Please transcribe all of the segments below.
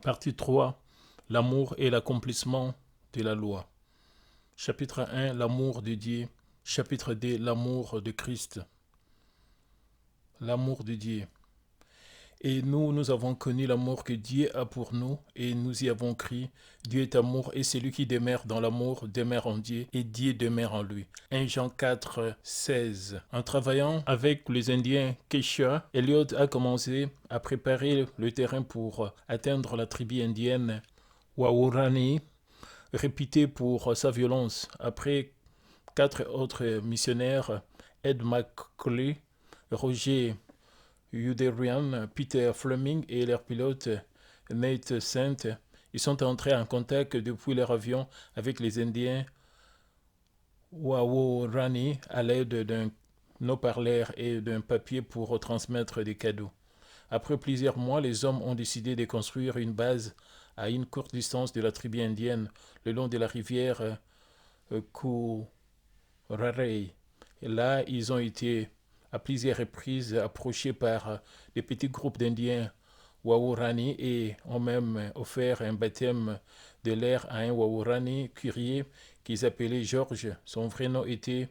Partie 3. L'amour et l'accomplissement de la loi. Chapitre 1. L'amour de Dieu. Chapitre 2. L'amour de Christ. L'amour de Dieu. Et nous avons connu l'amour que Dieu a pour nous, et nous y avons crié, Dieu est amour, et celui qui demeure dans l'amour demeure en Dieu, et Dieu demeure en lui. 1 Jean 4, 16. En travaillant avec les Indiens Quechua, Eliot a commencé à préparer le terrain pour atteindre la tribu indienne Waorani, réputée pour sa violence. Après 4 autres missionnaires, Ed McCully, Roger Youderian, Peter Fleming et leur pilote Nate Saint, ils sont entrés en contact depuis leur avion avec les Indiens Waorani à l'aide d'un haut-parleur et d'un papier pour transmettre des cadeaux. Après plusieurs mois, les hommes ont décidé de construire une base à une courte distance de la tribu indienne, le long de la rivière Kurarei. Là, ils ont été à plusieurs reprises approchés par des petits groupes d'Indiens Waorani et ont même offert un baptême de l'air à un Waorani curieux qu'ils appelaient George. Son vrai nom était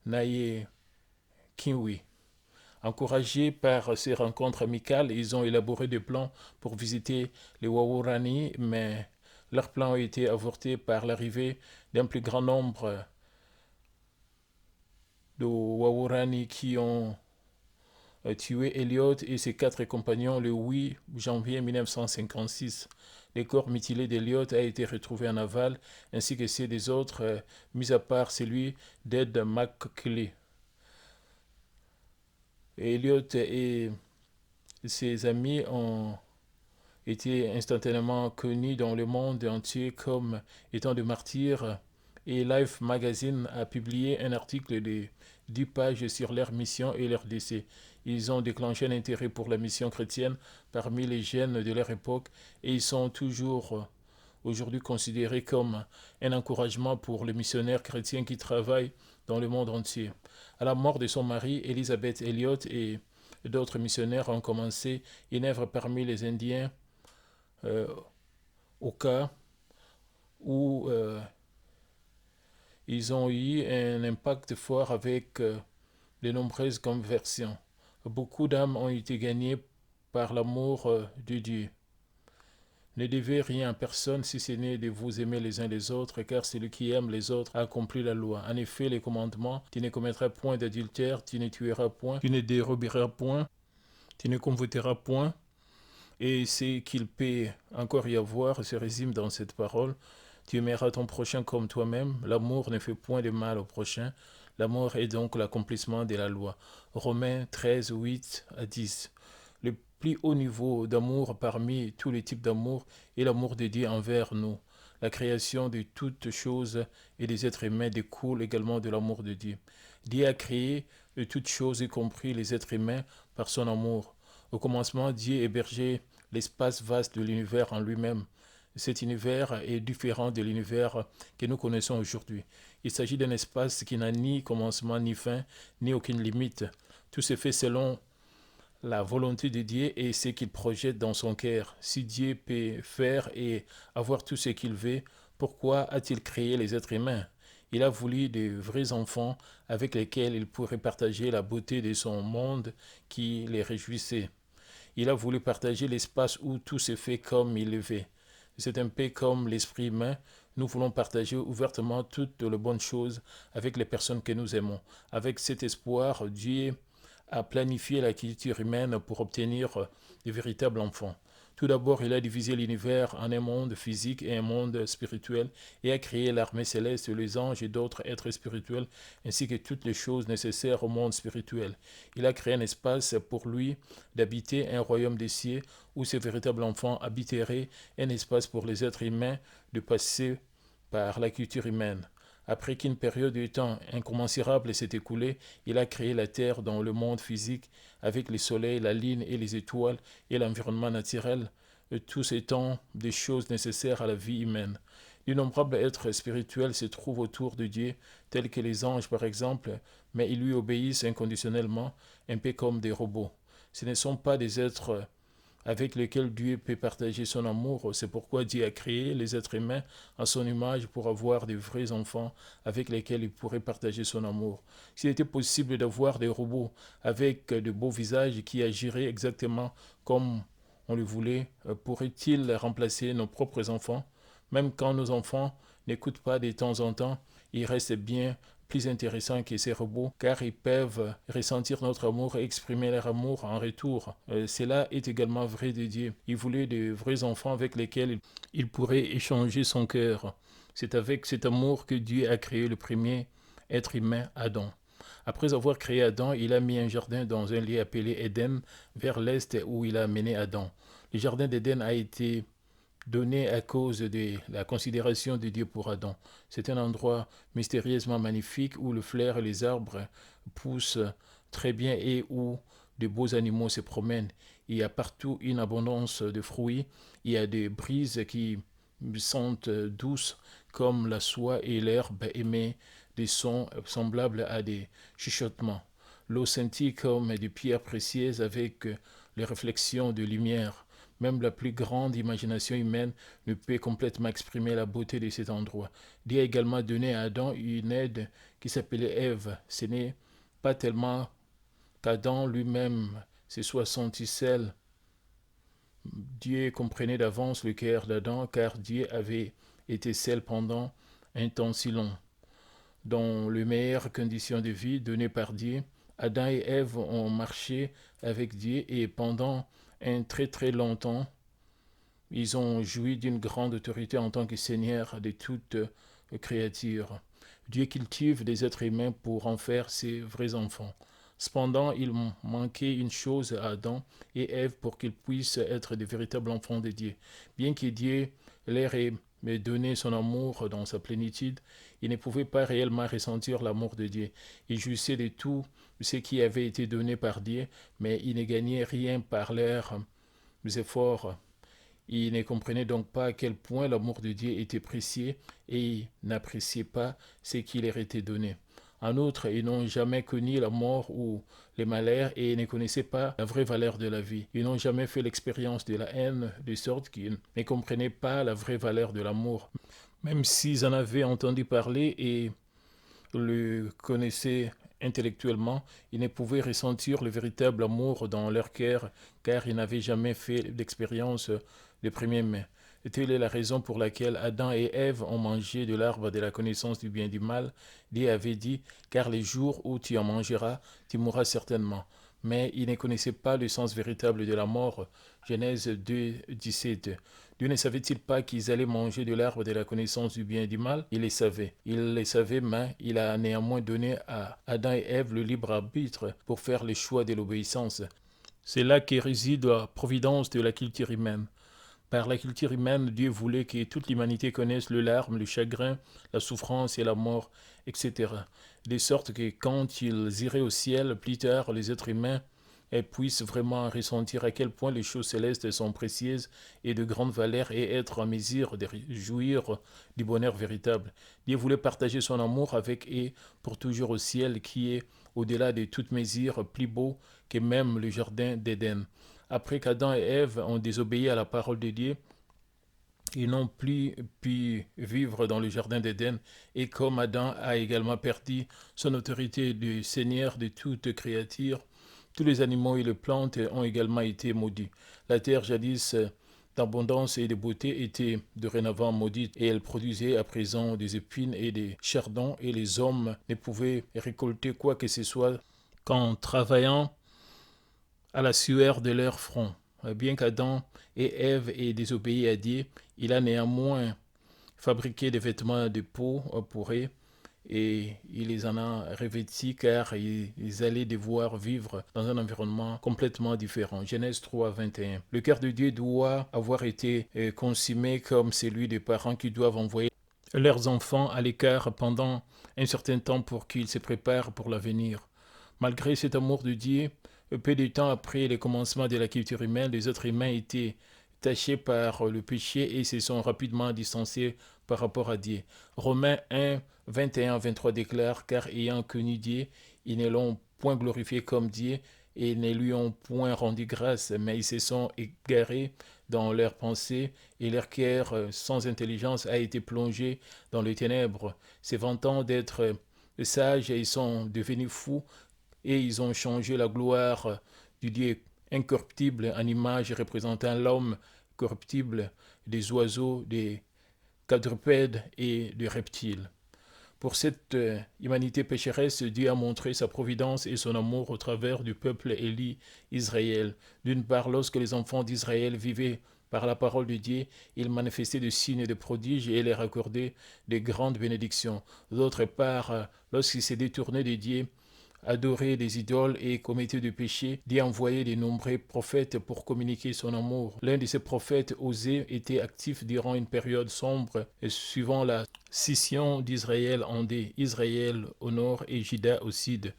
Naye Kinwi. Encouragés par ces rencontres amicales, ils ont élaboré des plans pour visiter les Waorani, mais leurs plans ont été avortés par l'arrivée d'un plus grand nombre de Waorani qui ont tué Elliot et ses 4 compagnons le 8 janvier 1956. Le corps mutilé d'Elliot a été retrouvé en aval, ainsi que ceux des autres, mis à part celui d'Ed McCully. Elliot et ses amis ont été instantanément connus dans le monde entier comme étant des martyrs, et Life Magazine a publié un article de 10 pages sur leur mission et leur décès. Ils ont déclenché un intérêt pour la mission chrétienne parmi les jeunes de leur époque, et ils sont toujours aujourd'hui considérés comme un encouragement pour les missionnaires chrétiens qui travaillent dans le monde entier. À la mort de son mari, Elizabeth Elliot et d'autres missionnaires ont commencé une œuvre parmi les Indiens Oka, où ils ont eu un impact fort avec de nombreuses conversions. Beaucoup d'âmes ont été gagnées par l'amour de Dieu. Ne devez rien à personne si ce n'est de vous aimer les uns les autres, car celui qui aime les autres a accompli la loi. En effet, les commandements, tu ne commettras point d'adultère, tu ne tueras point, tu ne déroberas point, tu ne convoiteras point. Et ce qu'il peut encore y avoir se résume dans cette parole. Tu aimeras ton prochain comme toi-même. L'amour ne fait point de mal au prochain. L'amour est donc l'accomplissement de la loi. Romains 13, 8 à 10. Le plus haut niveau d'amour parmi tous les types d'amour est l'amour de Dieu envers nous. La création de toutes choses et des êtres humains découle également de l'amour de Dieu. Dieu a créé de toutes choses, y compris les êtres humains, par son amour. Au commencement, Dieu hébergeait l'espace vaste de l'univers en lui-même. Cet univers est différent de l'univers que nous connaissons aujourd'hui. Il s'agit d'un espace qui n'a ni commencement ni fin, ni aucune limite. Tout se fait selon la volonté de Dieu et ce qu'il projette dans son cœur. Si Dieu peut faire et avoir tout ce qu'il veut, pourquoi a-t-il créé les êtres humains? Il a voulu de vrais enfants avec lesquels il pourrait partager la beauté de son monde qui les réjouissait. Il a voulu partager l'espace où tout se fait comme il le veut. C'est un peu comme l'esprit humain. Nous voulons partager ouvertement toutes les bonnes choses avec les personnes que nous aimons. Avec cet espoir, Dieu a planifié la culture humaine pour obtenir de véritables enfants. Tout d'abord, il a divisé l'univers en un monde physique et un monde spirituel et a créé l'armée céleste, les anges et d'autres êtres spirituels, ainsi que toutes les choses nécessaires au monde spirituel. Il a créé un espace pour lui d'habiter, un royaume des cieux où ses véritables enfants habiteraient, un espace pour les êtres humains de passer par la culture humaine. Après qu'une période de temps incommensurable s'est écoulée, il a créé la Terre dans le monde physique, avec le soleil, la lune et les étoiles et l'environnement naturel, tous étant des choses nécessaires à la vie humaine. D'innombrables êtres spirituels se trouvent autour de Dieu, tels que les anges par exemple, mais ils lui obéissent inconditionnellement, un peu comme des robots. Ce ne sont pas des êtres avec lesquels Dieu peut partager son amour. C'est pourquoi Dieu a créé les êtres humains à son image pour avoir de vrais enfants avec lesquels il pourrait partager son amour. S'il était possible d'avoir des robots avec de beaux visages qui agiraient exactement comme on le voulait, pourrait-il remplacer nos propres enfants? Même quand nos enfants n'écoutent pas de temps en temps, ils restent bien plus intéressants que ces robots car ils peuvent ressentir notre amour et exprimer leur amour en retour. Cela est également vrai de Dieu. Il voulait de vrais enfants avec lesquels il pourrait échanger son cœur. C'est avec cet amour que Dieu a créé le premier être humain, Adam. Après avoir créé Adam, il a mis un jardin dans un lieu appelé Éden, vers l'est où il a amené Adam. Le jardin d'Éden a été donné à cause de la considération de Dieu pour Adam. C'est un endroit mystérieusement magnifique où le flair et les arbres poussent très bien et où de beaux animaux se promènent. Il y a partout une abondance de fruits. Il y a des brises qui sentent douces comme la soie et l'herbe émet des sons semblables à des chuchotements. L'eau scintille comme des pierres précieuses avec les réflexions de lumière. Même la plus grande imagination humaine ne peut complètement exprimer la beauté de cet endroit. Dieu a également donné à Adam une aide qui s'appelait Ève. Ce n'est pas tellement qu'Adam lui-même se soit senti seul. Dieu comprenait d'avance le cœur d'Adam car Dieu avait été seul pendant un temps si long. Dans les meilleures conditions de vie données par Dieu, Adam et Ève ont marché avec Dieu et pendant un très longtemps, ils ont joui d'une grande autorité en tant que Seigneur de toute créature. Dieu cultive des êtres humains pour en faire ses vrais enfants. Cependant, il manquait une chose à Adam et Ève pour qu'ils puissent être de véritables enfants de Dieu. Bien que Dieu leur ait donné son amour dans sa plénitude, ils ne pouvaient pas réellement ressentir l'amour de Dieu. Ils jouissaient de tout ce qui avait été donné par Dieu, mais ils ne gagnaient rien par leurs efforts. Ils ne comprenaient donc pas à quel point l'amour de Dieu était précieux et ils n'appréciaient pas ce qui leur était donné. En outre, ils n'ont jamais connu la mort ou les malheurs et ne connaissaient pas la vraie valeur de la vie. Ils n'ont jamais fait l'expérience de la haine, de sorte qu'ils ne comprenaient pas la vraie valeur de l'amour. Même s'ils en avaient entendu parler et le connaissaient intellectuellement, ils ne pouvaient ressentir le véritable amour dans leur cœur car ils n'avaient jamais fait d'expérience de première main. Et telle est la raison pour laquelle Adam et Ève ont mangé de l'arbre de la connaissance du bien et du mal. Dieu avait dit, car les jours où tu en mangeras, tu mourras certainement. Mais ils ne connaissaient pas le sens véritable de la mort. Genèse 2, 17. Dieu ne savait-il pas qu'ils allaient manger de l'arbre de la connaissance du bien et du mal? Il les savait. Il les savait, mais il a néanmoins donné à Adam et Ève le libre arbitre pour faire les choix de l'obéissance. C'est là que réside la providence de la culture humaine. Par la culture humaine, Dieu voulait que toute l'humanité connaisse le larme, le chagrin, la souffrance et la mort, etc. De sorte que quand ils iraient au ciel, plus tard, les êtres humains puissent vraiment ressentir à quel point les choses célestes sont précieuses et de grande valeur et être en mesure de jouir du bonheur véritable. Dieu voulait partager son amour avec eux pour toujours au ciel qui est, au-delà de toute mesure, plus beau que même le jardin d'Éden. Après qu'Adam et Ève ont désobéi à la parole de Dieu, ils n'ont plus pu vivre dans le jardin d'Éden, et comme Adam a également perdu son autorité de Seigneur de toute créature, tous les animaux et les plantes ont également été maudits. La terre jadis d'abondance et de beauté était dorénavant maudite, et elle produisait à présent des épines et des chardons, et les hommes ne pouvaient récolter quoi que ce soit qu'en travaillant à la sueur de leur front. Bien qu'Adam et Ève aient désobéi à Dieu, il a néanmoins fabriqué des vêtements de peau pour eux et il les en a revêtis car ils allaient devoir vivre dans un environnement complètement différent. Genèse 3, 21. Le cœur de Dieu doit avoir été consumé comme celui des parents qui doivent envoyer leurs enfants à l'écart pendant un certain temps pour qu'ils se préparent pour l'avenir. Malgré cet amour de Dieu, peu de temps après le commencement de la culture humaine, les êtres humains étaient tachés par le péché et se sont rapidement distancés par rapport à Dieu. Romains 1, 21-23 déclare, car ayant connu Dieu, ils ne l'ont point glorifié comme Dieu et ne lui ont point rendu grâce, mais ils se sont égarés dans leurs pensées et leur cœur sans intelligence a été plongé dans les ténèbres. Se vantant d'être sages, ils sont devenus fous et ils ont changé la gloire du Dieu incorruptible en image représentant l'homme corruptible, des oiseaux, des quadrupèdes et des reptiles. Pour cette humanité pécheresse, Dieu a montré sa providence et son amour au travers du peuple élu Israël. D'une part, lorsque les enfants d'Israël vivaient par la parole de Dieu, il manifestait des signes et des prodiges et leur accordait de grandes bénédictions. D'autre part, lorsqu'ils se détournaient de Dieu, adoraient des idoles et commettaient des péchés, Dieu envoyait de nombreux prophètes pour communiquer son amour. L'un de ces prophètes, Osée, était actif durant une période sombre, suivant la scission d'Israël en deux, Israël au nord et Juda au sud.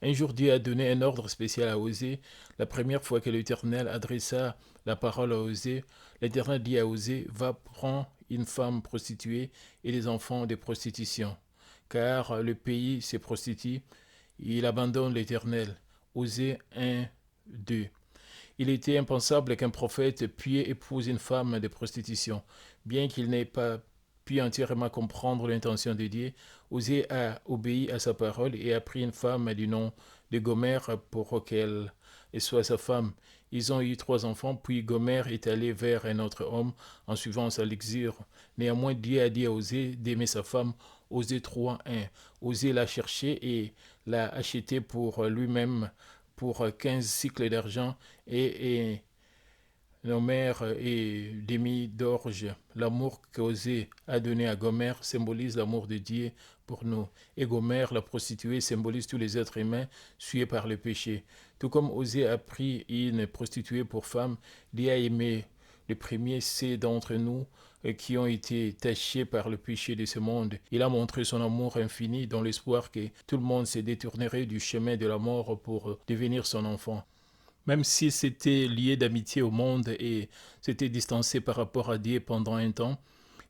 Un jour, Dieu a donné un ordre spécial à Osée. La première fois que l'Éternel adressa la parole à Osée, l'Éternel dit à Osée, va prendre une femme prostituée et des enfants de prostitution, car le pays se prostitue. Il abandonne l'Éternel. Osée 1, 2. Il était impensable qu'un prophète puisse épouser une femme de prostitution. Bien qu'il n'ait pas pu entièrement comprendre l'intention de Dieu, Osée a obéi à sa parole et a pris une femme du nom de Gomer pour qu'elle soit sa femme. Ils ont eu 3 enfants, puis Gomer est allé vers un autre homme en suivant sa luxure. Néanmoins, Dieu a dit à Osée d'aimer sa femme. Osée 3, 1. Osée l'a cherché et l'a acheté pour lui-même pour 15 cycles d'argent et Gomer et demi d'orge. L'amour qu'Osée a donné à Gomer symbolise l'amour de Dieu pour nous. Et Gomer, la prostituée, symbolise tous les êtres humains souillés par le péché. Tout comme Osée a pris une prostituée pour femme, Dieu a aimé le premier, c'est d'entre nous qui ont été tachés par le péché de ce monde. Il a montré son amour infini dans l'espoir que tout le monde se détournerait du chemin de la mort pour devenir son enfant. Même si c'était lié d'amitié au monde et s'était distancé par rapport à Dieu pendant un temps,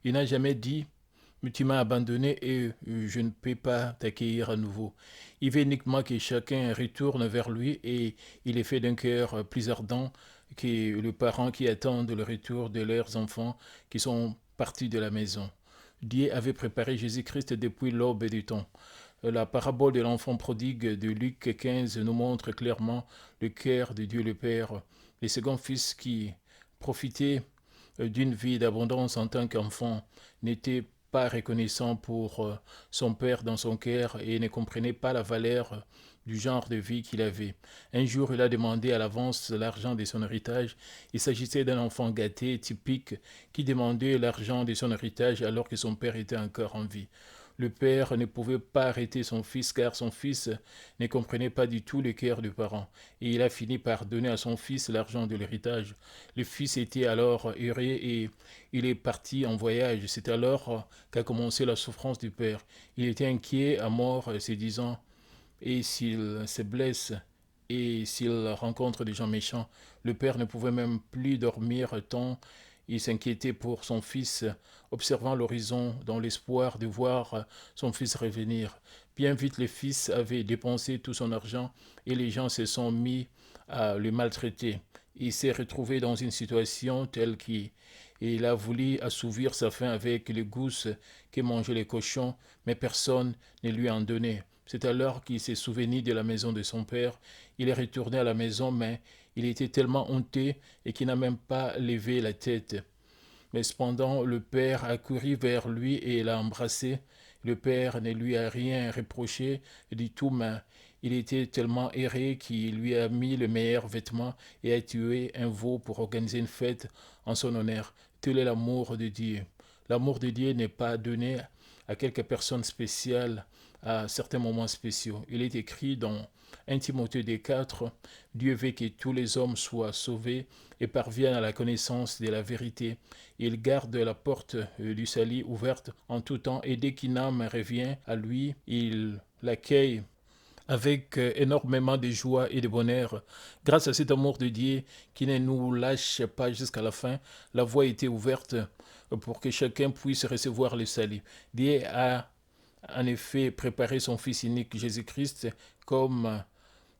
il n'a jamais dit « Mais tu m'as abandonné et je ne peux pas t'accueillir à nouveau ». Il veut uniquement que chacun retourne vers lui et il est fait d'un cœur plus ardent que les parents qui attendent le retour de leurs enfants qui sont partis de la maison. Dieu avait préparé Jésus-Christ depuis l'aube du temps. La parabole de l'enfant prodigue de Luc 15 nous montre clairement le cœur de Dieu le Père. Le second fils qui profitait d'une vie d'abondance en tant qu'enfant n'était pas reconnaissant pour son père dans son cœur et ne comprenait pas la valeur du genre de vie qu'il avait. Un jour, il a demandé à l'avance l'argent de son héritage. Il s'agissait d'un enfant gâté, typique, qui demandait l'argent de son héritage alors que son père était encore en vie. Le père ne pouvait pas arrêter son fils car son fils ne comprenait pas du tout le cœur du parent. Et il a fini par donner à son fils l'argent de l'héritage. Le fils était alors heureux et il est parti en voyage. C'est alors qu'a commencé la souffrance du père. Il était inquiet à mort, se disant « Et s'il se blesse ?» Et s'il rencontre des gens méchants, le père ne pouvait même plus dormir tant il s'inquiétait pour son fils, observant l'horizon dans l'espoir de voir son fils revenir. Bien vite, le fils avait dépensé tout son argent et les gens se sont mis à le maltraiter. Il s'est retrouvé dans une situation telle qu'il a voulu assouvir sa faim avec les gousses que mangeaient les cochons, mais personne ne lui en donnait. C'est alors qu'il s'est souvenu de la maison de son père. Il est retourné à la maison, mais il était tellement honteux et qu'il n'a même pas levé la tête. Mais cependant, le père a couru vers lui et l'a embrassé. Le père ne lui a rien reproché du tout, mais il était tellement erré qu'il lui a mis le meilleur vêtement et a tué un veau pour organiser une fête en son honneur. Tel est l'amour de Dieu. L'amour de Dieu n'est pas donné à quelques personnes spéciales à certains moments spéciaux. Il est écrit dans 1 Timothée 4, Dieu veut que tous les hommes soient sauvés et parviennent à la connaissance de la vérité. Il garde la porte du salut ouverte en tout temps et dès qu'une âme revient à lui, il l'accueille avec énormément de joie et de bonheur. Grâce à cet amour de Dieu qui ne nous lâche pas jusqu'à la fin, la voie était ouverte pour que chacun puisse recevoir le salut. Dieu a en effet préparé son Fils unique Jésus-Christ comme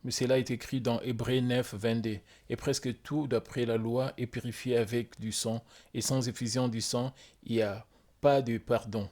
Mais cela est écrit dans Hébreux 9, 22. Et presque tout, d'après la loi, est purifié avec du sang, et sans effusion du sang, il n'y a pas de pardon.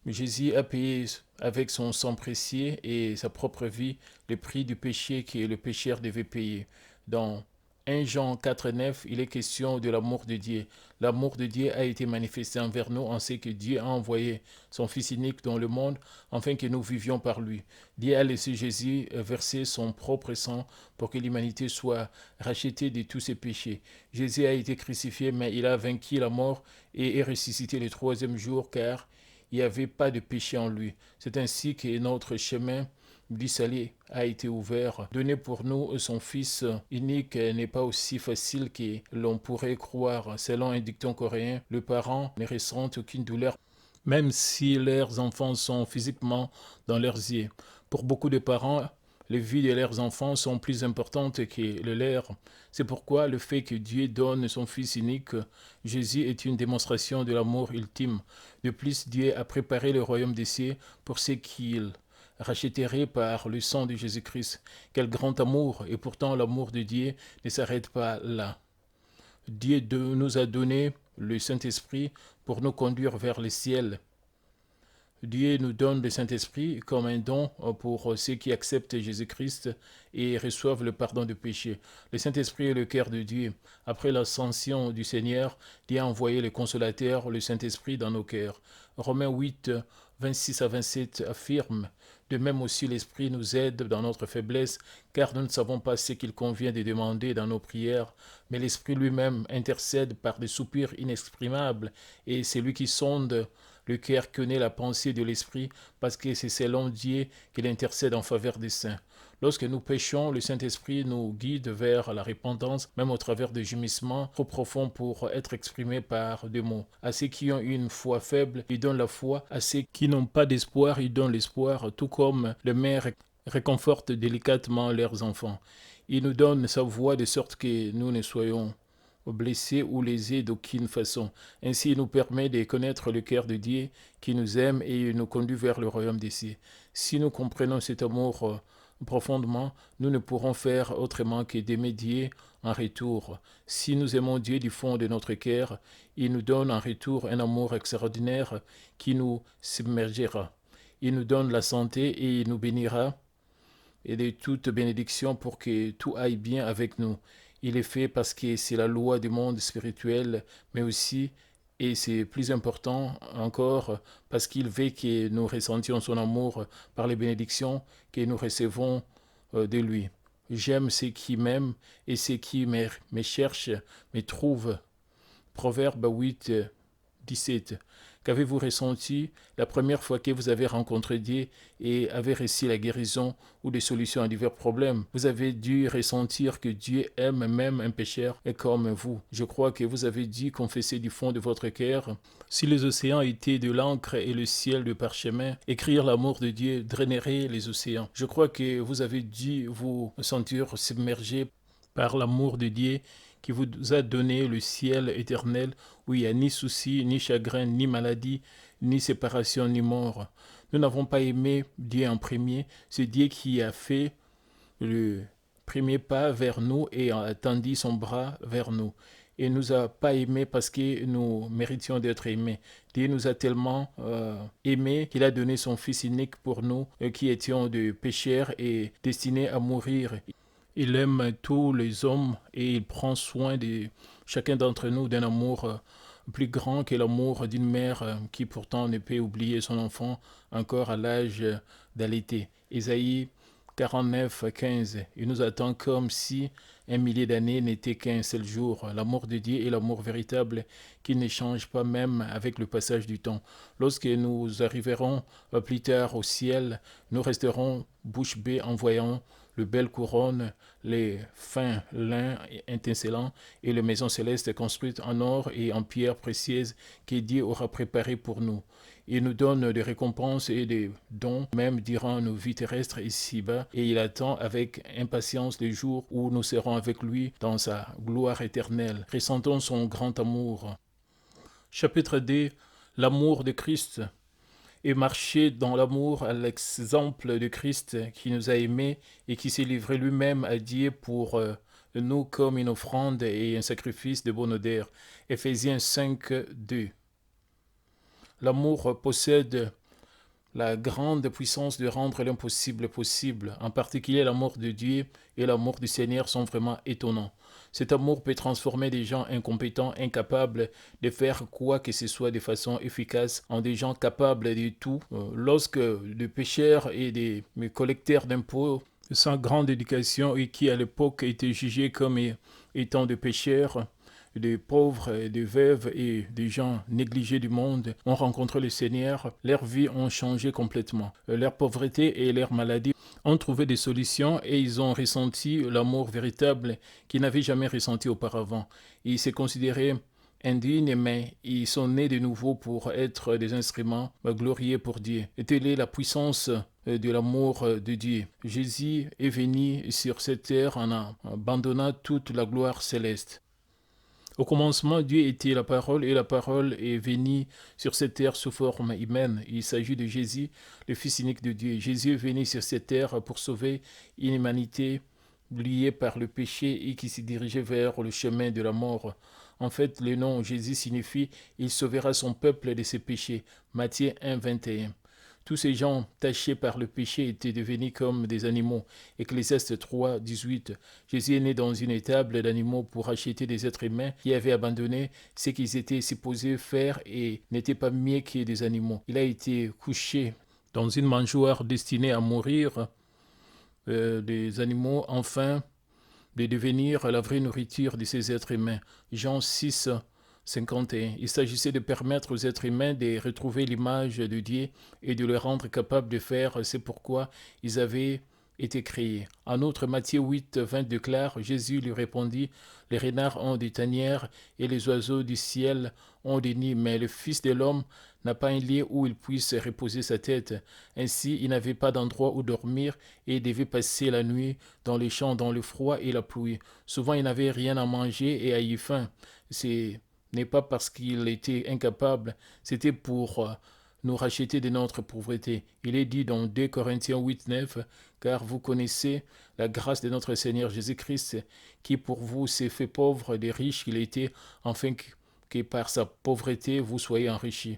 Mais Jésus a payé avec son sang précieux et sa propre vie le prix du péché que le pécheur devait payer. Dans 1 Jean 4, 9, il est question de l'amour de Dieu. L'amour de Dieu a été manifesté envers nous en ce que Dieu a envoyé son Fils unique dans le monde afin que nous vivions par lui. Dieu a laissé Jésus verser son propre sang pour que l'humanité soit rachetée de tous ses péchés. Jésus a été crucifié, mais il a vaincu la mort et est ressuscité le troisième jour car il n'y avait pas de péché en lui. C'est ainsi que notre chemin du salut a été ouvert. Donner pour nous son Fils unique n'est pas aussi facile que l'on pourrait croire. Selon un dicton coréen, les parents ne ressentent aucune douleur, même si leurs enfants sont physiquement dans leurs yeux. Pour beaucoup de parents, les vies de leurs enfants sont plus importantes que les leurs. C'est pourquoi le fait que Dieu donne son Fils unique, Jésus, est une démonstration de l'amour ultime. De plus, Dieu a préparé le royaume des cieux pour ceux qu'il rachèterait par le sang de Jésus-Christ. Quel grand amour! Et pourtant, l'amour de Dieu ne s'arrête pas là. Dieu nous a donné le Saint-Esprit pour nous conduire vers le ciel. Dieu nous donne le Saint-Esprit comme un don pour ceux qui acceptent Jésus-Christ et reçoivent le pardon de péché. Le Saint-Esprit est le cœur de Dieu. Après l'ascension du Seigneur, Dieu a envoyé le Consolateur, le Saint-Esprit, dans nos cœurs. Romains 8, 26 à 27 affirme: de même aussi l'Esprit nous aide dans notre faiblesse, car nous ne savons pas ce qu'il convient de demander dans nos prières, mais l'Esprit lui-même intercède par des soupirs inexprimables, et c'est lui qui sonde le cœur connaît la pensée de l'Esprit, parce que c'est selon Dieu qu'il intercède en faveur des saints. Lorsque nous péchons, le Saint-Esprit nous guide vers la repentance, même au travers de gémissements trop profonds pour être exprimés par des mots. À ceux qui ont une foi faible, il donne la foi. À ceux qui n'ont pas d'espoir, il donne l'espoir, tout comme le mère réconforte délicatement leurs enfants. Il nous donne sa voix de sorte que nous ne soyons blessés ou lésés d'aucune façon. Ainsi, il nous permet de connaître le cœur de Dieu qui nous aime et il nous conduit vers le royaume des cieux. Si nous comprenons cet amour profondément, nous ne pourrons faire autrement que d'aimer Dieu en retour. Si nous aimons Dieu du fond de notre cœur, il nous donne en retour un amour extraordinaire qui nous submergera. Il nous donne la santé et il nous bénira et de toute bénédiction pour que tout aille bien avec nous. Il est fait parce que c'est la loi du monde spirituel, mais aussi, et c'est plus important encore, parce qu'il veut que nous ressentions son amour par les bénédictions que nous recevons de lui. J'aime ceux qui m'aiment et ceux qui me cherchent, me trouvent. Proverbe 8, 17. Qu'avez-vous ressenti la première fois que vous avez rencontré Dieu et avez reçu la guérison ou des solutions à divers problèmes? Vous avez dû ressentir que Dieu aime même un pécheur et comme vous. Je crois que vous avez dû confesser du fond de votre cœur. Si les océans étaient de l'encre et le ciel de parchemin, écrire l'amour de Dieu drainerait les océans. Je crois que vous avez dû vous sentir submergé par l'amour de Dieu qui vous a donné le ciel éternel où il n'y a ni souci, ni chagrin, ni maladie, ni séparation, ni mort. Nous n'avons pas aimé Dieu en premier, c'est Dieu qui a fait le premier pas vers nous et a tendu son bras vers nous. Et nous a pas aimés parce que nous méritions d'être aimés. Dieu nous a tellement aimés qu'il a donné son Fils unique pour nous qui étions de pécheurs et destinés à mourir. Il aime tous les hommes et il prend soin de chacun d'entre nous d'un amour plus grand que l'amour d'une mère qui pourtant ne peut oublier son enfant encore à l'âge d'allaiter. Ésaïe 49, 15. Il nous attend comme si un millier d'années n'était qu'un seul jour. L'amour de Dieu est l'amour véritable qui ne change pas même avec le passage du temps. Lorsque nous arriverons plus tard au ciel, nous resterons bouche bée en voyant le belle couronne, les fins lins étincelants et les maisons célestes construites en or et en pierres précieuses que Dieu aura préparées pour nous. Il nous donne des récompenses et des dons, même durant nos vies terrestres ici-bas, et il attend avec impatience les jours où nous serons avec lui dans sa gloire éternelle. Ressentons son grand amour. Chapitre 2. L'amour de Christ. et marcher dans l'amour à l'exemple de Christ qui nous a aimés et qui s'est livré lui-même à Dieu pour nous comme une offrande et un sacrifice de bonne odeur. Éphésiens 5, 2. L'amour possède la grande puissance de rendre l'impossible possible. En particulier, l'amour de Dieu et l'amour du Seigneur sont vraiment étonnants. Cet amour peut transformer des gens incompétents, incapables de faire quoi que ce soit de façon efficace, en des gens capables de tout. Lorsque des pécheurs et des collecteurs d'impôts sans grande éducation et qui à l'époque étaient jugés comme étant des pécheurs, des pauvres, des veuves et des gens négligés du monde ont rencontré le Seigneur, leurs vies ont changé complètement. Leur pauvreté et leur maladie ont trouvé des solutions et ils ont ressenti l'amour véritable qu'ils n'avaient jamais ressenti auparavant. Ils se considéraient indignes, mais ils sont nés de nouveau pour être des instruments glorieux pour Dieu. Et telle est la puissance de l'amour de Dieu. Jésus est venu sur cette terre en abandonnant toute la gloire céleste. Au commencement, Dieu était la parole et la parole est venue sur cette terre sous forme humaine. Il s'agit de Jésus, le Fils unique de Dieu. Jésus est venu sur cette terre pour sauver une humanité liée par le péché et qui se dirigeait vers le chemin de la mort. En fait, le nom Jésus signifie « Il sauvera son peuple de ses péchés ». Matthieu 1, 21. Tous ces gens tachés par le péché étaient devenus comme des animaux. Ecclésiaste 3, 18. Jésus est né dans une étable d'animaux pour racheter des êtres humains qui avaient abandonné ce qu'ils étaient supposés faire et n'étaient pas mieux que des animaux. Il a été couché dans une mangeoire destinée à mourir des animaux, enfin de devenir la vraie nourriture de ces êtres humains. Jean 6, 51. Il s'agissait de permettre aux êtres humains de retrouver l'image de Dieu et de les rendre capables de faire c'est pourquoi ils avaient été créés. En outre, Matthieu 8, 20 déclare, Jésus lui répondit, les renards ont des tanières et les oiseaux du ciel ont des nids, mais le Fils de l'homme n'a pas un lieu où il puisse reposer sa tête. Ainsi, il n'avait pas d'endroit où dormir et devait passer la nuit dans les champs, dans le froid et la pluie. Souvent, il n'avait rien à manger et a eu faim. Ce n'est pas parce qu'il était incapable, c'était pour nous racheter de notre pauvreté. Il est dit dans 2 Corinthiens 8, 9, car vous connaissez la grâce de notre Seigneur Jésus-Christ, qui pour vous s'est fait pauvre des riches qu'il était, afin que par sa pauvreté vous soyez enrichis.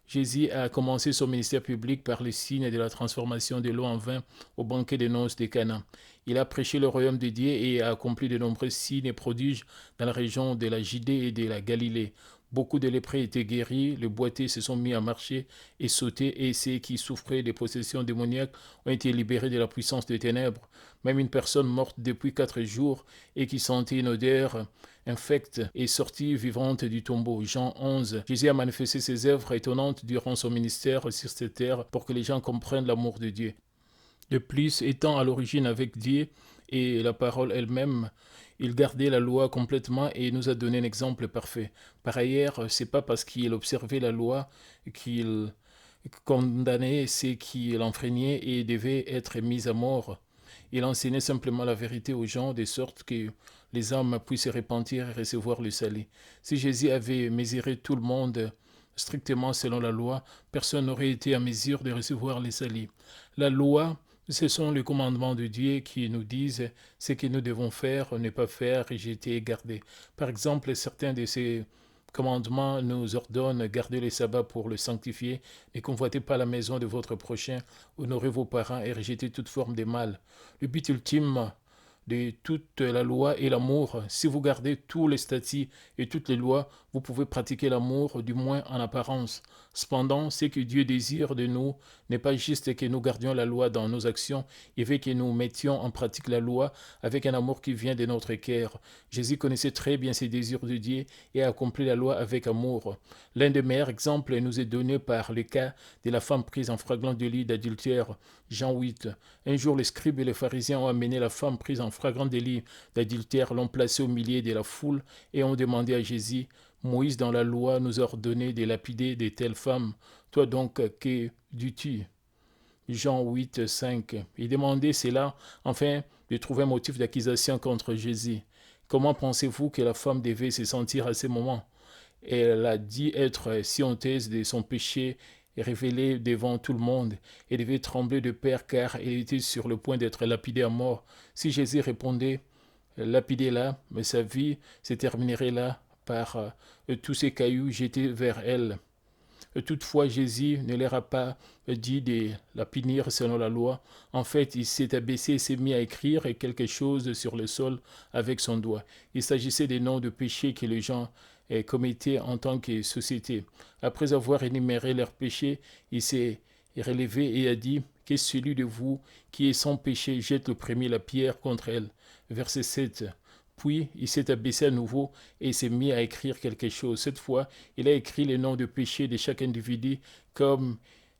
Jésus a commencé son ministère public par les signes de la transformation de l'eau en vin au banquet des noces de Cana. Il a prêché le royaume de Dieu et a accompli de nombreux signes et prodiges dans la région de la Judée et de la Galilée. Beaucoup de lépreux étaient guéris, les boiteux se sont mis à marcher et sauter, et ceux qui souffraient des possessions démoniaques ont été libérés de la puissance des ténèbres. Même une personne morte depuis 4 jours et qui sentait une odeur infecte est sortie vivante du tombeau. Jean 11. Jésus a manifesté ses œuvres étonnantes durant son ministère sur cette terre pour que les gens comprennent l'amour de Dieu. De plus, étant à l'origine avec Dieu et la parole elle-même, il gardait la loi complètement et nous a donné un exemple parfait. Par ailleurs, c'est pas parce qu'il observait la loi qu'il condamnait ceux qui l'enfreignaient et devaient être mis à mort. Il enseignait simplement la vérité aux gens de sorte que les âmes puissent se repentir et recevoir le salut. Si Jésus avait mesuré tout le monde strictement selon la loi, personne n'aurait été en mesure de recevoir le salut. La loi, ce sont les commandements de Dieu qui nous disent ce que nous devons faire, ne pas faire, rejeter et garder. Par exemple, certains de ces commandements nous ordonnent garder le sabbat pour le sanctifier, ne convoitez pas la maison de votre prochain, honorez vos parents et rejetez toute forme de mal. Le but ultime de toute la loi est l'amour. Si vous gardez tous les statuts et toutes les lois, vous pouvez pratiquer l'amour, du moins en apparence. Cependant, ce que Dieu désire de nous n'est pas juste que nous gardions la loi dans nos actions, il veut que nous mettions en pratique la loi avec un amour qui vient de notre cœur. Jésus connaissait très bien ses désirs de Dieu et a accompli la loi avec amour. L'un des meilleurs exemples nous est donné par le cas de la femme prise en flagrant délit d'adultère. Jean 8. Un jour, les scribes et les pharisiens ont amené la femme prise en flagrant délit d'adultère, l'ont placée au milieu de la foule et ont demandé à Jésus, Moïse dans la loi nous a ordonné de lapider de telles femmes. Toi donc, que dis-tu? Jean 8, 5. Il demandait cela afin de trouver un motif d'accusation contre Jésus. Comment pensez-vous que la femme devait se sentir à ce moment? Elle a dit être si honteuse de son péché et révélé devant tout le monde et devait trembler de peur car il était sur le point d'être lapidé à mort. Si Jésus répondait lapidé là, mais sa vie se terminerait là par tous ces cailloux jetés vers elle. Toutefois, Jésus ne leur a pas dit de la punir selon la loi. En fait, il s'est abaissé et s'est mis à écrire quelque chose sur le sol avec son doigt. Il s'agissait des noms de péchés que les gens commettaient en tant que société. Après avoir énuméré leurs péchés, il s'est relevé et a dit que celui de vous qui est sans péché jette le premier la pierre contre elle. Verset 7. Puis il s'est abaissé à nouveau et s'est mis à écrire quelque chose. Cette fois, il a écrit les noms de péchés de chaque individu comme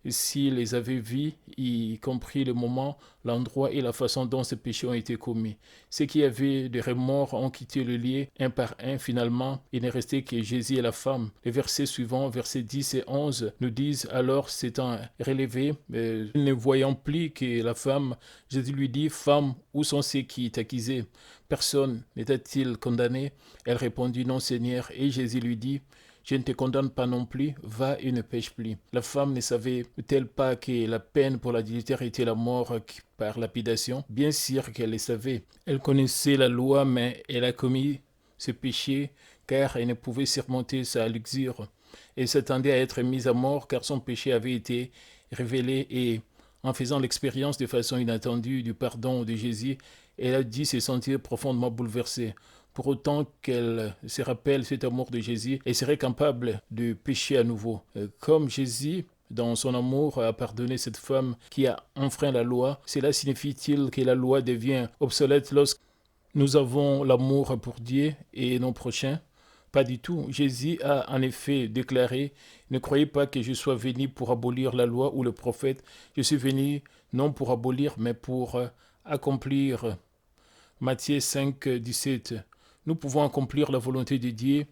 s'il les avait vus, y compris le moment, l'endroit et la façon dont ces péchés ont été commis. Ceux qui avaient des remords ont quitté le lieu un par un. Finalement, il n'est resté que Jésus et la femme. Les versets suivants, versets 10 et 11, nous disent alors, s'étant relevé, ne voyant plus que la femme, Jésus lui dit, Femme, où sont ceux qui t'accusaient? Personne n'était-il condamné? Elle répondit, Non, Seigneur. Et Jésus lui dit, Je ne te condamne pas non plus, va et ne pêche plus. La femme ne savait-elle pas que la peine pour l'adultère était la mort par lapidation? Bien sûr qu'elle le savait. Elle connaissait la loi, mais elle a commis ce péché car elle ne pouvait surmonter sa luxure. Elle s'attendait à être mise à mort car son péché avait été révélé et, en faisant l'expérience de façon inattendue du pardon de Jésus, elle a dû se sentir profondément bouleversée. Pour autant qu'elle se rappelle cet amour de Jésus, elle serait capable de pécher à nouveau. Comme Jésus, dans son amour, a pardonné cette femme qui a enfreint la loi, cela signifie-t-il que la loi devient obsolète lorsque nous avons l'amour pour Dieu et nos prochains? Pas du tout. Jésus a en effet déclaré, Ne croyez pas que je sois venu pour abolir la loi ou le prophète. Je suis venu non pour abolir, mais pour accomplir. Matthieu 5, 17. Nous pouvons accomplir la volonté de Dieu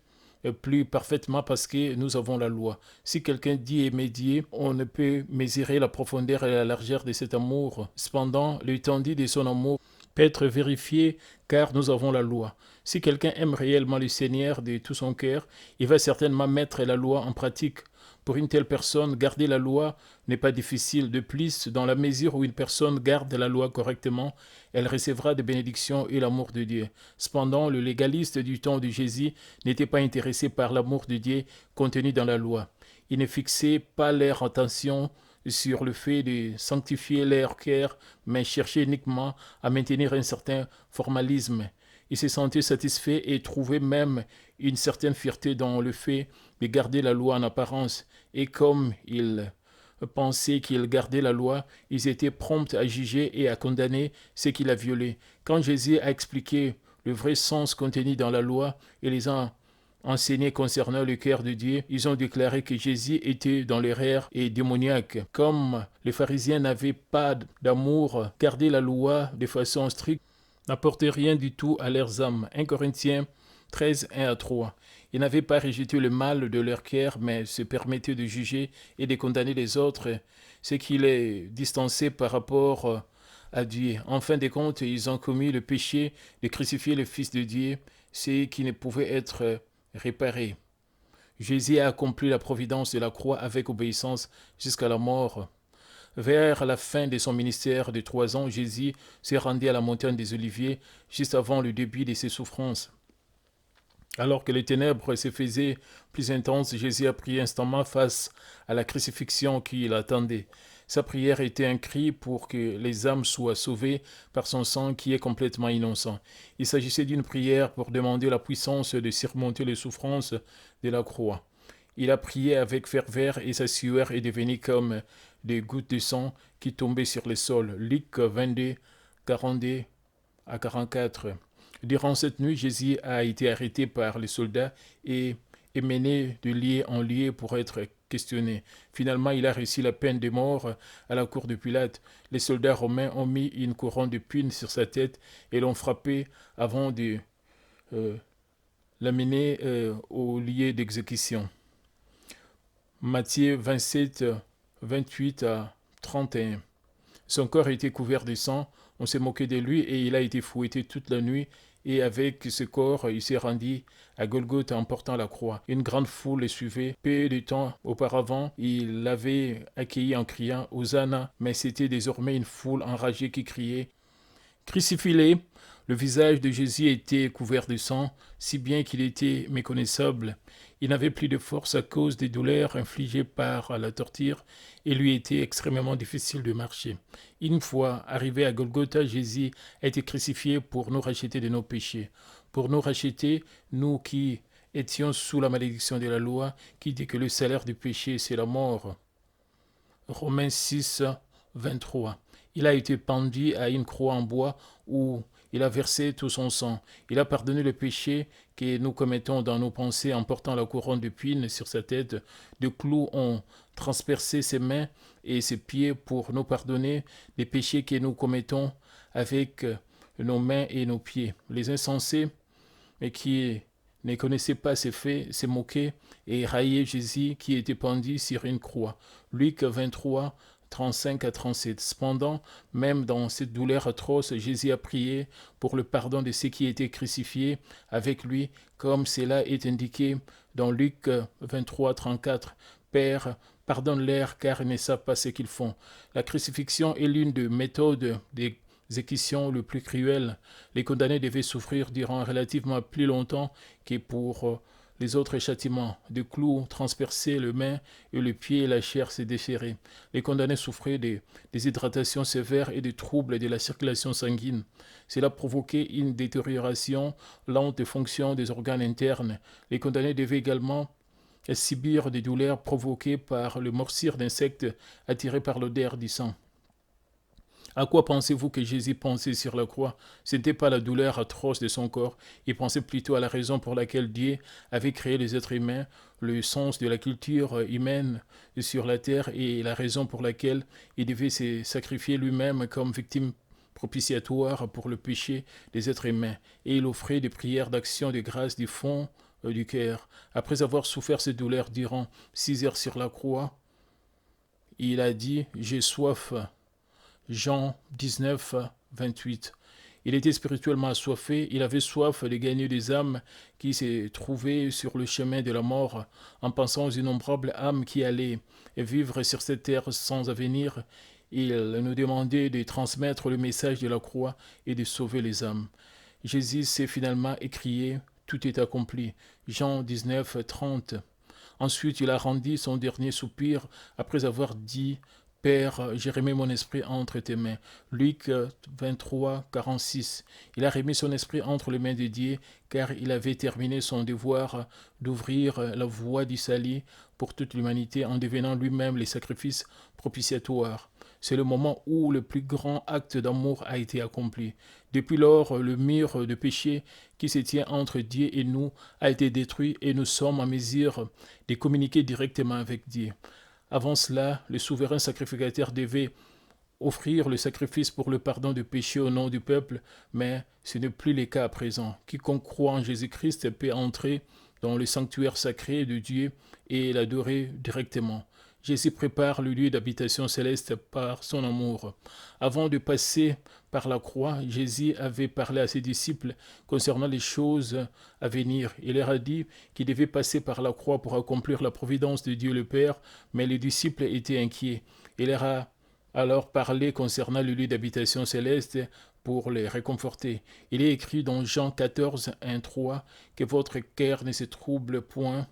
plus parfaitement parce que nous avons la loi. Si quelqu'un dit aimer Dieu, on ne peut mesurer la profondeur et la largeur de cet amour. Cependant, l'étendue de son amour peut être vérifiée car nous avons la loi. Si quelqu'un aime réellement le Seigneur de tout son cœur, il va certainement mettre la loi en pratique. Pour une telle personne, garder la loi n'est pas difficile. De plus, dans la mesure où une personne garde la loi correctement, elle recevra des bénédictions et l'amour de Dieu. Cependant, le légaliste du temps de Jésus n'était pas intéressé par l'amour de Dieu contenu dans la loi. Ils ne fixaient pas leur attention sur le fait de sanctifier leur cœur, mais cherchaient uniquement à maintenir un certain formalisme. Ils se sentaient satisfaits et trouvaient même une certaine fierté dans le fait de garder la loi en apparence. Et comme ils pensaient qu'ils gardaient la loi, ils étaient prompts à juger et à condamner ceux qui la violaient. Quand Jésus a expliqué le vrai sens contenu dans la loi et les a enseignés concernant le cœur de Dieu, ils ont déclaré que Jésus était dans l'erreur et démoniaque. Comme les pharisiens n'avaient pas d'amour, garder la loi de façon stricte n'apportait rien du tout à leurs âmes. 1 Corinthiens 13, 1 à 3. Ils n'avaient pas rejeté le mal de leur cœur, mais se permettaient de juger et de condamner les autres, ce qui les distançait par rapport à Dieu. En fin de compte, ils ont commis le péché de crucifier le Fils de Dieu, ce qui ne pouvait être réparé. Jésus a accompli la providence de la croix avec obéissance jusqu'à la mort. Vers la fin de son ministère de 3 ans, Jésus s'est rendu à la montagne des Oliviers juste avant le début de ses souffrances. Alors que les ténèbres se faisaient plus intenses, Jésus a prié instamment face à la crucifixion qui l'attendait. Sa prière était un cri pour que les âmes soient sauvées par son sang qui est complètement innocent. Il s'agissait d'une prière pour demander la puissance de surmonter les souffrances de la croix. Il a prié avec ferveur et sa sueur est devenue comme des gouttes de sang qui tombaient sur le sol. Luc 22, 42 à 44. Durant cette nuit, Jésus a été arrêté par les soldats et est mené de lieu en lieu pour être questionné. Finalement, il a reçu la peine de mort à la cour de Pilate. Les soldats romains ont mis une couronne de pine sur sa tête et l'ont frappé avant de l'amener au lieu d'exécution. Matthieu 27, 28 à 31. Son corps était couvert de sang, on s'est moqué de lui et il a été fouetté toute la nuit et avec ce corps, il s'est rendu à Golgotha en portant la croix. Une grande foule le suivait. Peu de temps auparavant, il l'avait accueilli en criant Hosanna, mais c'était désormais une foule enragée qui criait Crucifie-le. Le visage de Jésus était couvert de sang, si bien qu'il était méconnaissable. Il n'avait plus de force à cause des douleurs infligées par la torture et lui était extrêmement difficile de marcher. Une fois arrivé à Golgotha, Jésus a été crucifié pour nous racheter de nos péchés. Pour nous racheter, nous qui étions sous la malédiction de la loi, qui dit que le salaire du péché, c'est la mort. Romains 6, 23. Il a été pendu à une croix en bois où il a versé tout son sang. Il a pardonné le péché que nous commettons dans nos pensées en portant la couronne d'épines sur sa tête. De clous ont transpercé ses mains et ses pieds pour nous pardonner les péchés que nous commettons avec nos mains et nos pieds. Les insensés, mais qui ne connaissaient pas ces faits, se moquaient et raillaient Jésus qui était pendu sur une croix. Luc 23, 35 à 37. Cependant, même dans cette douleur atroce, Jésus a prié pour le pardon de ceux qui étaient crucifiés avec lui, comme cela est indiqué dans Luc 23, 34. Père, pardonne-leur car ils ne savent pas ce qu'ils font. La crucifixion est l'une des méthodes des exécutions le plus cruelles. Les condamnés devaient souffrir durant relativement plus longtemps que pour les autres châtiments. Des clous transperçaient les mains et les pieds et la chair se déchiraient. Les condamnés souffraient des déshydratations sévères et des troubles de la circulation sanguine. Cela provoquait une détérioration lente des fonctions des organes internes. Les condamnés devaient également subir des douleurs provoquées par le morsure d'insectes attirés par l'odeur du sang. À quoi pensez-vous que Jésus pensait sur la croix? Ce n'était pas la douleur atroce de son corps, il pensait plutôt à la raison pour laquelle Dieu avait créé les êtres humains, le sens de la culture humaine sur la terre et la raison pour laquelle il devait se sacrifier lui-même comme victime propitiatoire pour le péché des êtres humains. Et il offrait des prières d'action de grâce du fond du cœur. Après avoir souffert ces douleurs durant 6 heures sur la croix, il a dit « J'ai soif ». Jean 19, 28. Il était spirituellement assoiffé, il avait soif de gagner des âmes qui se trouvaient sur le chemin de la mort, en pensant aux innombrables âmes qui allaient vivre sur cette terre sans avenir. Il nous demandait de transmettre le message de la croix et de sauver les âmes. Jésus s'est finalement écrié « Tout est accompli ». Jean 19, 30. Ensuite, il a rendu son dernier soupir après avoir dit « Père, j'ai remis mon esprit entre tes mains ». Luc 23, 46. Il a remis son esprit entre les mains de Dieu car il avait terminé son devoir d'ouvrir la voie du salut pour toute l'humanité en devenant lui-même les sacrifices propitiatoires. C'est le moment où le plus grand acte d'amour a été accompli. Depuis lors, le mur de péché qui se tient entre Dieu et nous a été détruit et nous sommes en mesure de communiquer directement avec Dieu. Avant cela, le souverain sacrificateur devait offrir le sacrifice pour le pardon du péché au nom du peuple, mais ce n'est plus le cas à présent. Quiconque croit en Jésus-Christ peut entrer dans le sanctuaire sacré de Dieu et l'adorer directement. Jésus prépare le lieu d'habitation céleste par son amour. Avant de passer par la croix, Jésus avait parlé à ses disciples concernant les choses à venir. Il leur a dit qu'il devait passer par la croix pour accomplir la providence de Dieu le Père, mais les disciples étaient inquiets. Il leur a alors parlé concernant le lieu d'habitation céleste pour les réconforter. Il est écrit dans Jean 14, 1, 3 que votre cœur ne se trouble point.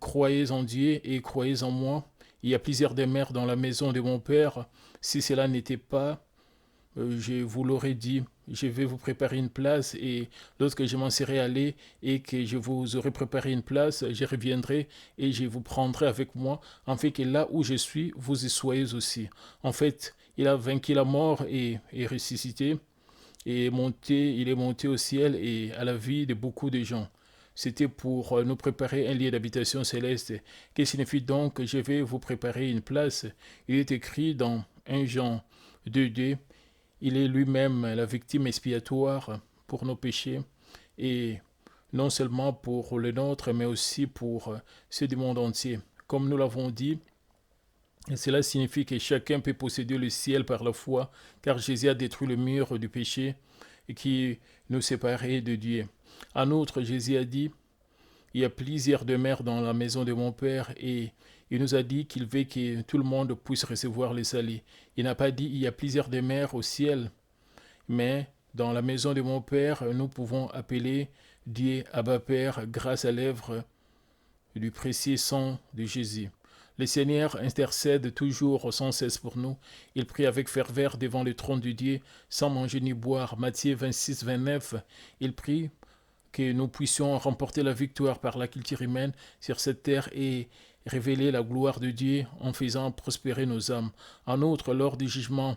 Croyez en Dieu et croyez en moi. Il y a plusieurs demeures dans la maison de mon Père. Si cela n'était pas, je vous l'aurais dit. Je vais vous préparer une place et lorsque je m'en serai allé et que je vous aurai préparé une place, je reviendrai et je vous prendrai avec moi, afin que là où je suis, vous y soyez aussi. En fait, il a vaincu la mort et ressuscité et il est monté au ciel et à la vie de beaucoup de gens. C'était pour nous préparer un lieu d'habitation céleste. Que signifie donc que je vais vous préparer une place? Il est écrit dans 1 Jean 2:2, il est lui-même la victime expiatoire pour nos péchés, et non seulement pour les nôtres, mais aussi pour ceux du monde entier. Comme nous l'avons dit, cela signifie que chacun peut posséder le ciel par la foi, car Jésus a détruit le mur du péché qui nous séparait de Dieu. En outre, Jésus a dit, il y a plusieurs demeures dans la maison de mon Père et il nous a dit qu'il veut que tout le monde puisse recevoir le salut. Il n'a pas dit il y a plusieurs demeures au ciel, mais dans la maison de mon Père, nous pouvons appeler Dieu Abba Père grâce à l'œuvre du précieux sang de Jésus. Le Seigneur intercède toujours sans cesse pour nous. Il prie avec ferveur devant le trône de Dieu, sans manger ni boire. Matthieu 26, 29. Il prie que nous puissions remporter la victoire par la culture humaine sur cette terre et révéler la gloire de Dieu en faisant prospérer nos âmes. En outre, lors du jugement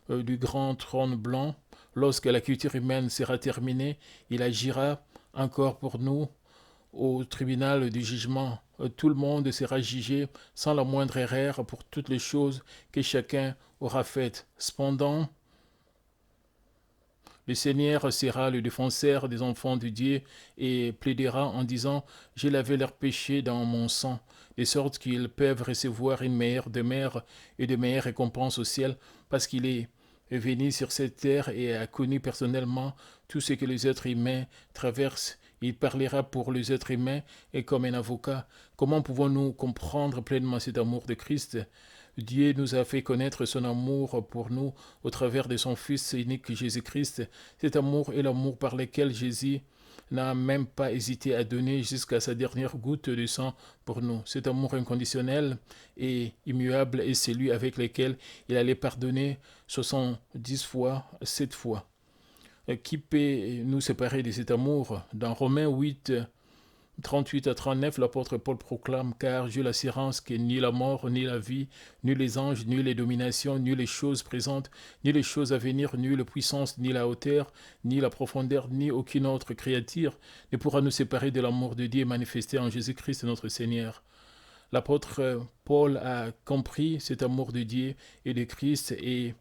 du grand trône blanc, lorsque la culture humaine sera terminée, il agira encore pour nous au tribunal du jugement. Tout le monde sera jugé sans la moindre erreur pour toutes les choses que chacun aura faites. Cependant, le Seigneur sera le défenseur des enfants de Dieu et plaidera en disant « J'ai lavé leurs péchés dans mon sang », de sorte qu'ils peuvent recevoir une meilleure demeure et de meilleures récompenses au ciel, parce qu'il est venu sur cette terre et a connu personnellement tout ce que les êtres humains traversent. Il parlera pour les êtres humains et comme un avocat. Comment pouvons-nous comprendre pleinement cet amour de Christ ? Dieu nous a fait connaître son amour pour nous au travers de son Fils unique Jésus-Christ. Cet amour est l'amour par lequel Jésus n'a même pas hésité à donner jusqu'à sa dernière goutte de sang pour nous. Cet amour inconditionnel et immuable est celui avec lequel il allait pardonner 70 fois, 7 fois. Qui peut nous séparer de cet amour ? Dans Romains 8, 38 à 39, l'apôtre Paul proclame « Car j'ai l'assurance que ni la mort, ni la vie, ni les anges, ni les dominations, ni les choses présentes, ni les choses à venir, ni la puissance, ni la hauteur, ni la profondeur, ni aucune autre créature ne pourra nous séparer de l'amour de Dieu manifesté en Jésus-Christ notre Seigneur. » L'apôtre Paul a compris cet amour de Dieu et de Christ et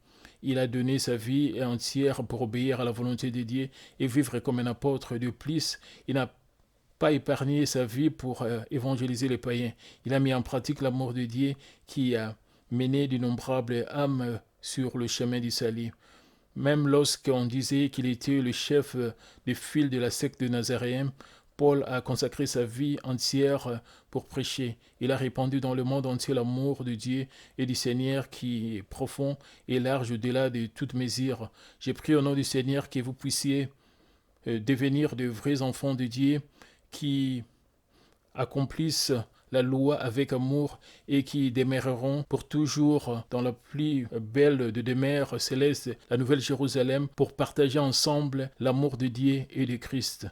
il a donné sa vie entière pour obéir à la volonté de Dieu et vivre comme un apôtre. De plus, il n'a pas épargné sa vie pour évangéliser les païens. Il a mis en pratique l'amour de Dieu qui a mené d'innombrables âmes sur le chemin du salut. Même lorsqu'on disait qu'il était le chef de file de la secte de Nazaréen, Paul a consacré sa vie entière pour prêcher. Il a répandu dans le monde entier l'amour de Dieu et du Seigneur qui est profond et large au-delà de toute mesure. J'ai prié au nom du Seigneur que vous puissiez devenir de vrais enfants de Dieu qui accomplissent la loi avec amour et qui demeureront pour toujours dans la plus belle de demeures célestes, la Nouvelle Jérusalem, pour partager ensemble l'amour de Dieu et de Christ.